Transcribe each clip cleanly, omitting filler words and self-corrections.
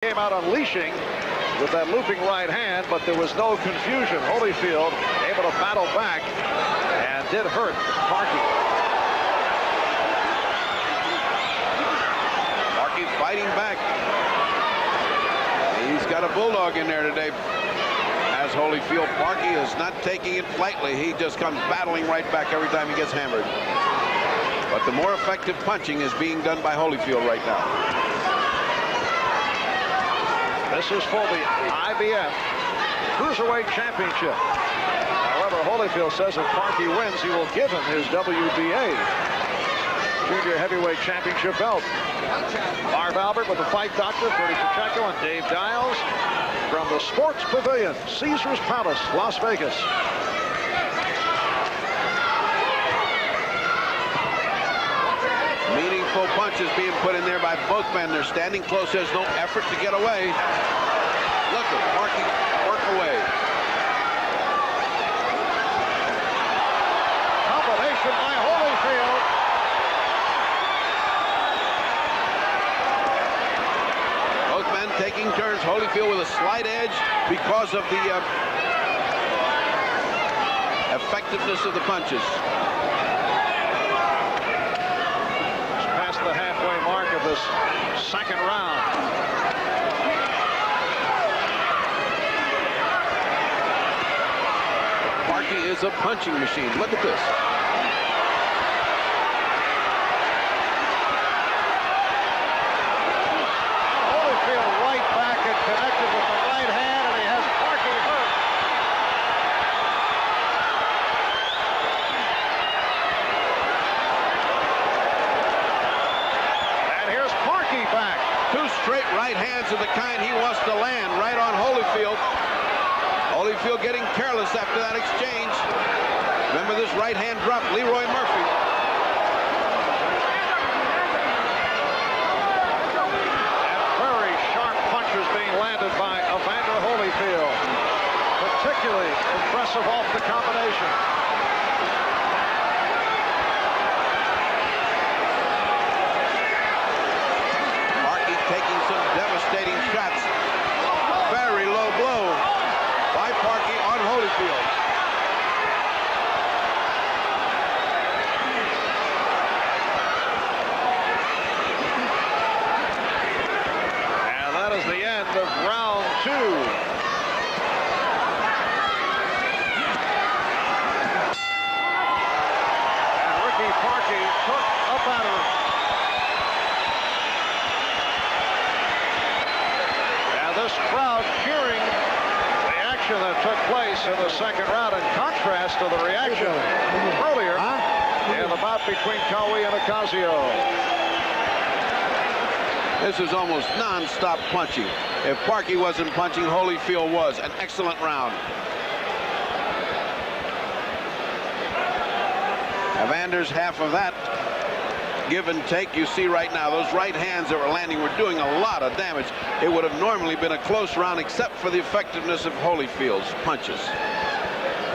Came out unleashing with that looping right hand, but there was no confusion. Holyfield able to battle back and did hurt Parkey. Parkey fighting back. He's got a bulldog in there today. As Holyfield, Parkey is not taking it lightly. He just comes battling right back every time he gets hammered. But the more effective punching is being done by Holyfield right now. This is for the IBF Cruiserweight Championship. However, Holyfield says if Parkey wins, he will give him his WBA Junior Heavyweight Championship belt. Marv Albert with the fight doctor, Bernie Pacheco, and Dave Dials from the Sports Pavilion, Caesars Palace, Las Vegas. Meaningful punches being put in there by both men. They're standing close. There's no effort to get away. Look at Parkey work away. Combination by Holyfield. Both men taking turns. Holyfield with a slight edge because of the effectiveness of the punches. The halfway mark of this second round. Parkey is a punching machine. Look at this. Holyfield right back and connected with the right hand, and he has Parkey hurt. Back. Two straight right hands of the kind he wants to land right on Holyfield. Holyfield getting careless after that exchange. Remember this right hand drop, Leroy Murphy. And very sharp punches being landed by Evander Holyfield. Particularly impressive off the combination. Taking some devastating shots. Very low blow by Parkey on Holyfield. And that is the end of round 2. And Ricky Parkey took a batter. This crowd cheering the action that took place in the second round in contrast to the reaction earlier in the bout between Cowie and Ocasio. This is almost non-stop punching. If Parkey wasn't punching, Holyfield was. An excellent round. Evander's half of that give and take you see right now. Those right hands that were landing were doing a lot of damage. It would have normally been a close round except for the effectiveness of Holyfield's punches.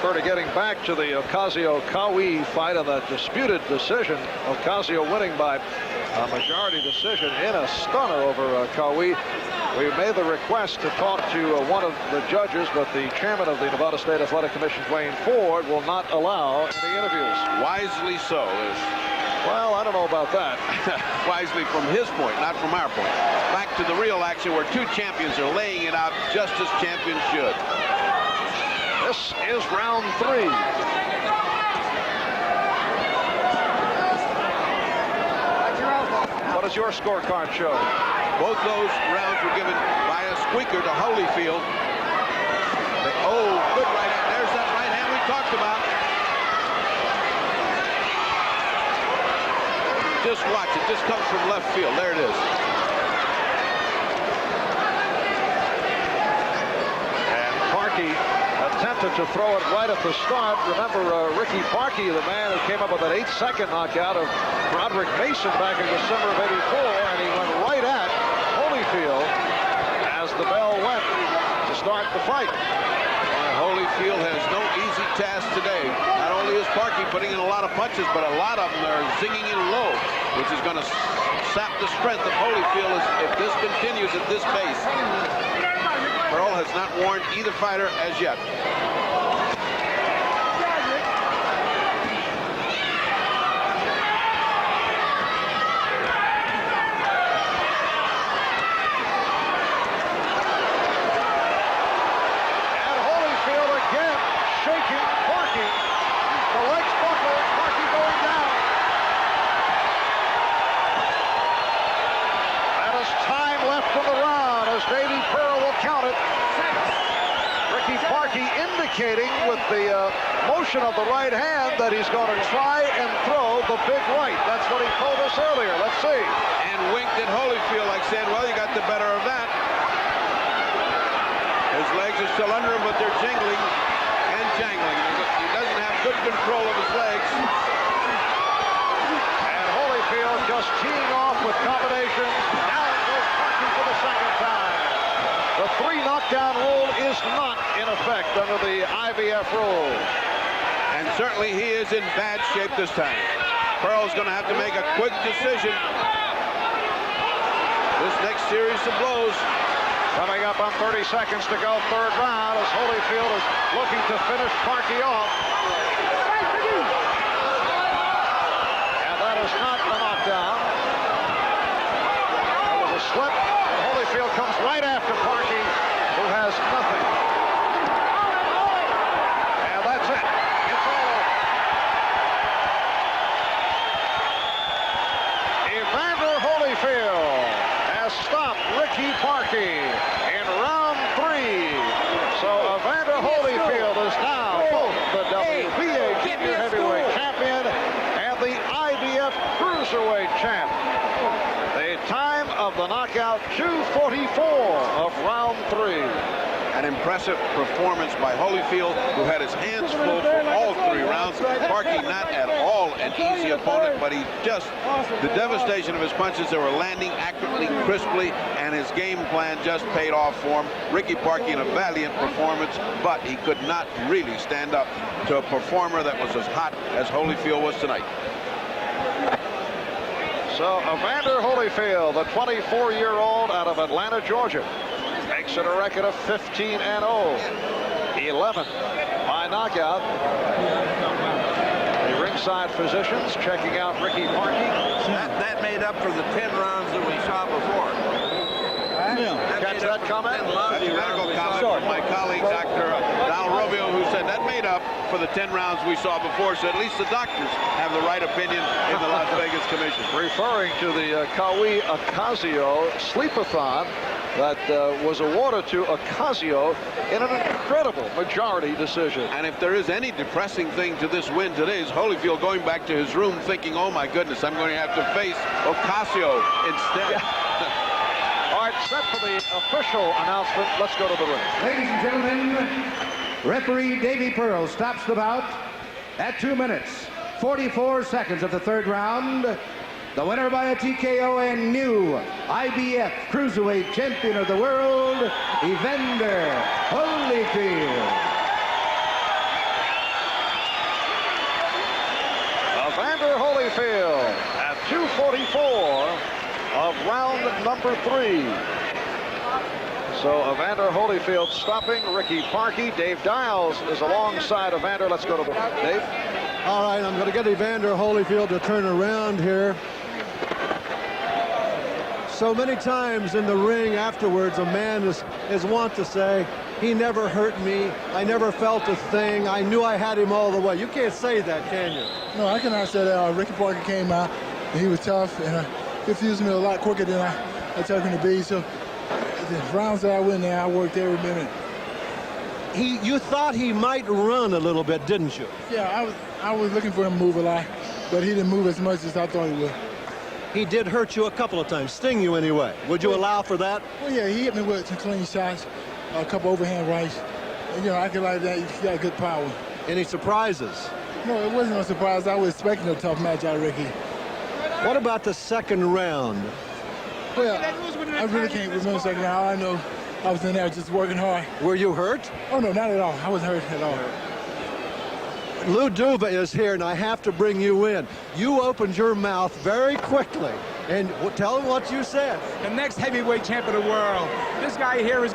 Further getting back to the Ocasio-Cowie fight on that disputed decision. Ocasio winning by a majority decision in a stunner over Cowie. We made the request to talk to one of the judges, but the chairman of the Nevada State Athletic Commission, Wayne Ford, will not allow any interviews. Wisely so. Well, I don't know about that. Wisely from his point, not from our point. Back to the real action where two champions are laying it out just as champions should. This is round 3. What does your scorecard show? Both those rounds were given by a squeaker to Holyfield. Oh, good right hand. There's that right hand we talked about. Just watch it. Just comes from left field. There it is. And Parkey attempted to throw it right at the start. Remember Ricky Parkey, the man who came up with that 8-second knockout of Broderick Mason back in December of '84, and he went right at Holyfield as the bell went to start the fight. Holyfield has no easy task today. Not only is Parkey putting in a lot of punches, but a lot of them are zinging in low, which is going to sap the strength of Holyfield if this continues at this pace. Pearl has not warned either fighter as yet. And Holyfield again shaking Parky. The legs buckle, Parky going down. That is time left in the round as Davy Pearl will count it. Ricky Parky indicating with the motion of the right hand that he's going to try and throw the big right. That's what he told us earlier. Let's see. And winked at Holyfield like saying, well, you got the better of that. His legs are still under him, but they're jingling and jangling. He doesn't have good control of his legs. And Holyfield just teeing off with combinations. Now it goes Parky for the second time. The 3 knockdown rule is not in effect under the IBF rule. And certainly he is in bad shape this time. Pearl's going to have to make a quick decision. This next series of blows. Coming up on 30 seconds to go, third round, as Holyfield is looking to finish Parky off. And that is not a knockdown. There was a slip, and Holyfield comes right after Parky, who has nothing. And that's it. It's all over. Evander Holyfield has stopped Ricky Parky in round 3. So Evander Holyfield is now both the WBA junior heavyweight champion and the IBF cruiserweight champ. The time of the knockout, 2:44 of round 3. An impressive performance by Holyfield, who had his hands full for all 3 rounds. Parky not at all an easy opponent, but he just, the devastation of his punches, they were landing accurately, crisply, and his game plan just paid off for him. Ricky Parky in a valiant performance, but he could not really stand up to a performer that was as hot as Holyfield was tonight. So Evander Holyfield, the 24-year-old out of Atlanta, Georgia, makes it a record of 15-0, 11 by knockout. The ringside physicians checking out Ricky Parky. That made up for the 10 rounds that we saw before. Catch that comment? That's a medical comment from my colleague, Dr. Donald Robio, who said that made up for the 10 rounds we saw before, so at least the doctors have the right opinion in the Las Vegas Commission. Referring to the Kawi Ocasio sleepathon that was awarded to Ocasio in an incredible majority decision. And if there is any depressing thing to this win today, is Holyfield going back to his room thinking, oh my goodness, I'm going to have to face Ocasio instead. Yeah. All right, set for the official announcement. Let's go to the ring. Ladies and gentlemen, referee Davy Pearl stops the bout at 2 minutes, 44 seconds of the third round. The winner by a TKO and new IBF Cruiserweight Champion of the World, Evander Holyfield. Evander Holyfield at 2:44 of round number 3. So Evander Holyfield stopping Ricky Parky. Dave Dials is alongside Evander. Let's go to the Dave. All right, I'm going to get Evander Holyfield to turn around here. So many times in the ring afterwards, a man is wont to say, he never hurt me, I never felt a thing, I knew I had him all the way. You can't say that, can you? No, I cannot say that. Ricky Parker came out, and he was tough, and he fused me a lot quicker than I took him to be. So the rounds that I win there, I worked every minute. You thought he might run a little bit, didn't you? Yeah, I was looking for him to move a lot, but he didn't move as much as I thought he would. He did hurt you a couple of times, sting you anyway. Would you allow for that? Well, yeah, he hit me with some clean shots, a couple overhand rights. And, I could like that. He got good power. Any surprises? No, it wasn't a surprise. I was expecting a tough match out of Ricky. What about the second round? Well, I really can't remember the second round. All I know, I was in there just working hard. Were you hurt? Oh, no, not at all. I wasn't hurt at all. Lou Duva is here, and I have to bring you in. You opened your mouth very quickly And tell him what you said. The next heavyweight champ of the world. This guy here is